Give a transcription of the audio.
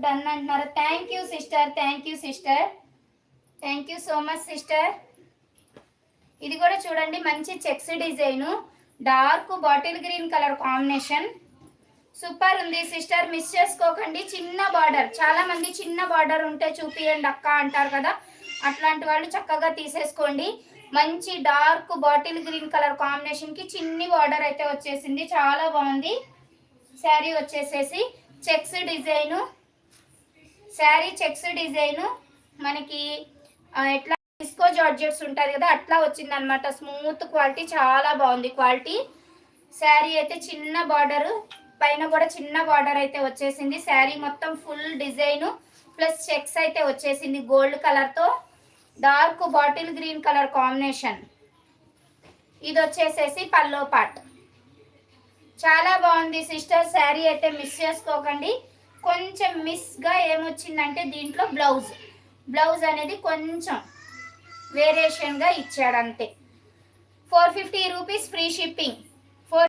Done అంటున్నారు. Thank you sister, thank you sister, thank you so much sister. ఇది కూడా చూడండి, మంచి checks design, dark bottle green colour combination, super ఉంది sister. Miss చేసుకోకండి. చిన్న బార్డర్, చాలా మంది చిన్న బార్డర్ ఉంటే చూపియండి అక్క అంటారు కదా, అట్లాంటి వాళ్ళు చక్కగా తీసేసుకోండి. మంచి డార్క్ బాటిల్ గ్రీన్ కలర్ కాంబినేషన్కి చిన్ని బార్డర్ అయితే వచ్చేసింది, చాలా బాగుంది. శారీ వచ్చేసేసి checks design, sari checks design మనకి ఎట్లా డిస్కో జార్జెట్స్ ఉంటుంది కదా అట్లా వచ్చిందనమాట. స్మూత్ క్వాలిటీ, చాలా బాగుంది క్వాలిటీ. శారీ అయితే చిన్న బార్డరు, పైన కూడా చిన్న బార్డర్ అయితే వచ్చేసింది. శారీ మొత్తం ఫుల్ డిజైను ప్లస్ చెక్స్ అయితే వచ్చేసింది గోల్డ్ కలర్తో, dark bottle green colour combination. ఇది వచ్చేసేసి పల్లో పార్ట్, చాలా బాగుంది సిస్టర్. శారీ అయితే మిస్ చేసుకోకండి. కొంచెం మిస్గా ఏమొచ్చిందంటే దీంట్లో బ్లౌజ్ అనేది కొంచెం వేరియేషన్గా ఇచ్చాడు అంతే. 450 రూపీస్ ఫ్రీ షిప్పింగ్.